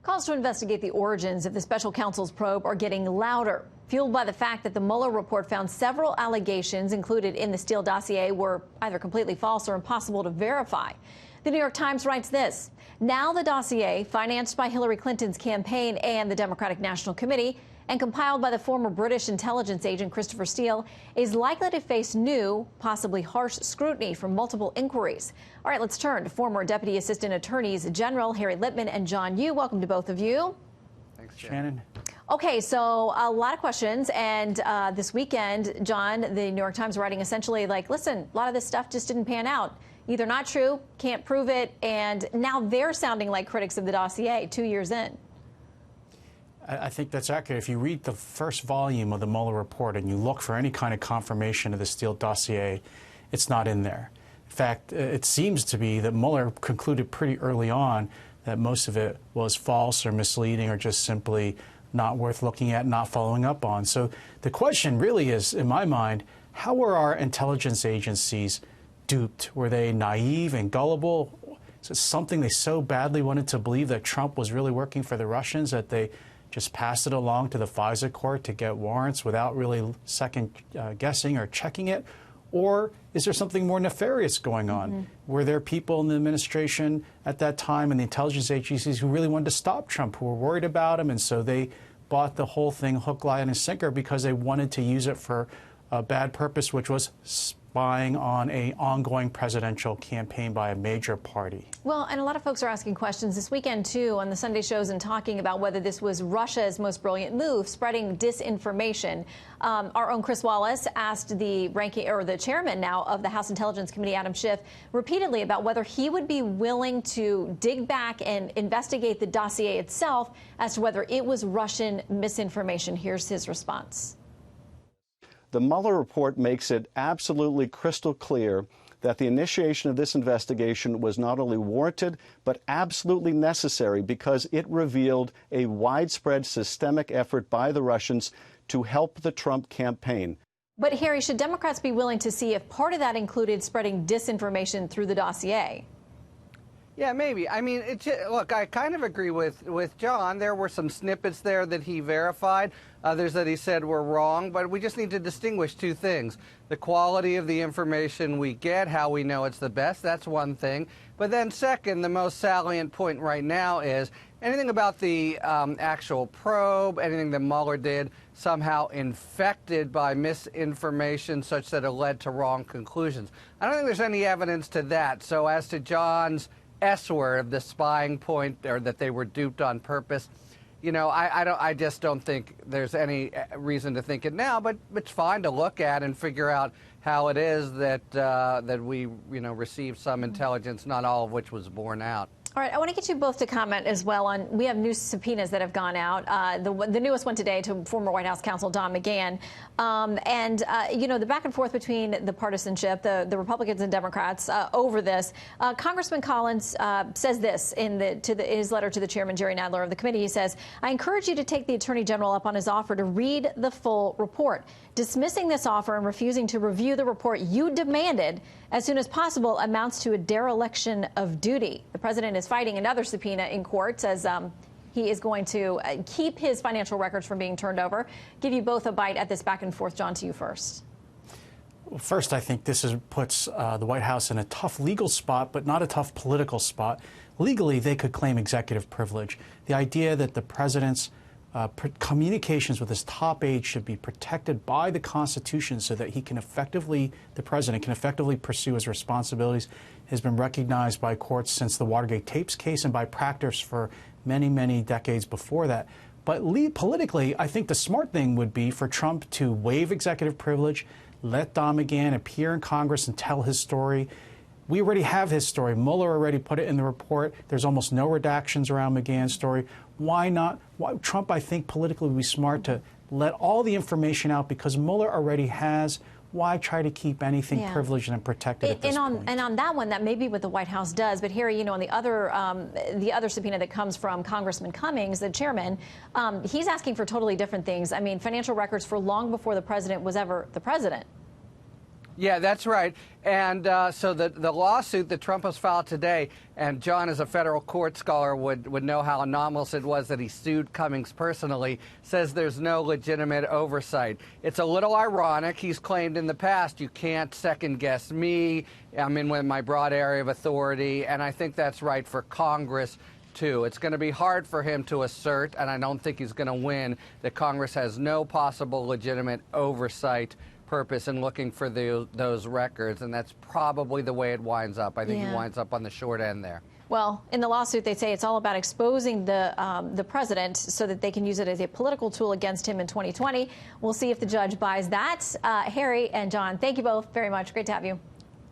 Calls to investigate the origins of the special counsel's probe are getting louder, fueled by the fact that the Mueller report found several allegations included in the Steele dossier were either completely false or impossible to verify. The New York Times writes this: now the dossier, financed by Hillary Clinton's campaign and the Democratic National Committee, and compiled by the former British intelligence agent Christopher Steele, is likely to face new, possibly harsh scrutiny from multiple inquiries. All right, let's turn to former Deputy Assistant Attorneys General Harry Litman and John Yoo. Welcome to both of you. Thanks, Shannon. Okay, so a lot of questions, and this weekend, John, the New York Times writing essentially like, listen, a lot of this stuff just didn't pan out. Either not true, can't prove it, and now they're sounding like critics of the dossier 2 years in. I think that's accurate. If you read the first volume of the Mueller report and you look for any kind of confirmation of the Steele dossier, it's not in there. In fact, it seems to be that Mueller concluded pretty early on that most of it was false or misleading or just simply not worth looking at, not following up on. So the question really is, in my mind, how were our intelligence agencies duped? Were they naive and gullible? Is it something they so badly wanted to believe that Trump was really working for the Russians that they just passed it along to the FISA court to get warrants without really second guessing or checking it? Or is there something more nefarious going on? Mm-hmm. Were there people in the administration at that time and the intelligence agencies who really wanted to stop Trump, who were worried about him, and so they bought the whole thing hook, line, and sinker because they wanted to use it for a bad purpose, which was spying on an ongoing presidential campaign by a major party? Well, and a lot of folks are asking questions this weekend, too, on the Sunday shows and talking about whether this was Russia's most brilliant move, spreading disinformation. Our own Chris Wallace asked the chairman now of the House Intelligence Committee, Adam Schiff, repeatedly about whether he would be willing to dig back and investigate the dossier itself as to whether it was Russian misinformation. Here's his response. The Mueller report makes it absolutely crystal clear that the initiation of this investigation was not only warranted, but absolutely necessary because it revealed a widespread systemic effort by the Russians to help the Trump campaign. But, Harry, should Democrats be willing to see if part of that included spreading disinformation through the dossier? Yeah, maybe. I mean, look, I kind of agree with John. There were some snippets there that he verified, others that he said were wrong, but we just need to distinguish two things. The quality of the information we get, how we know it's the best, that's one thing. But then second, the most salient point right now is anything about the actual probe, anything that Mueller did, somehow infected by misinformation such that it led to wrong conclusions. I don't think there's any evidence to that. So as to John's S-word, the spying point, or that they were duped on purpose, you know, I just don't think there's any reason to think it now, but it's fine to look at and figure out how it is that that we, you know, received some intelligence, not all of which was borne out. All right, I want to get you both to comment as well on, we have new subpoenas that have gone out. The newest one today to former White House counsel Don McGahn. You know, the back and forth between the partisanship, the Republicans and Democrats over this. Congressman Collins says this in his letter to the chairman, Jerry Nadler, of the committee. He says, I encourage you to take the Attorney General up on his offer to read the full report. Dismissing this offer and refusing to review the report you demanded as soon as possible amounts to a dereliction of duty. The president is fighting another subpoena in court, says he is going to keep his financial records from being turned over. Give you both a bite at this back and forth. John, to you first. Well, first, I think this puts the White House in a tough legal spot, but not a tough political spot. Legally, they could claim executive privilege. The idea that the president's communications with his top aide should be protected by the Constitution so that the president can effectively pursue his responsibilities has been recognized by courts since the Watergate tapes case and by practice for many, many decades before that. But politically, I think the smart thing would be for Trump to waive executive privilege, let Don McGahn appear in Congress and tell his story. We already have his story. Mueller already put it in the report. There's almost no redactions around McGahn's story. Why not? Trump, I think, politically would be smart to let all the information out because Mueller already has. Why try to keep anything privileged and protected at this point? And on that one, that may be what the White House does. But Harry, you know, on the other subpoena that comes from Congressman Cummings, the chairman, he's asking for totally different things. I mean, financial records for long before the president was ever the president. Yeah, that's right. And so the lawsuit that Trump has filed today, and John, as a federal court scholar, would know how anomalous it was that he sued Cummings personally, says there's no legitimate oversight. It's a little ironic. He's claimed in the past, you can't second guess me. I'm in with my broad area of authority, and I think that's right for Congress too. It's going to be hard for him to assert, and I don't think he's going to win, that Congress has no possible legitimate oversight purpose in looking for those records, and that's probably the way it winds up. I think he winds up on the short end there. Well, in the lawsuit, they say it's all about exposing the president so that they can use it as a political tool against him in 2020. We'll see if the judge buys that. Harry and John, thank you both very much. Great to have you.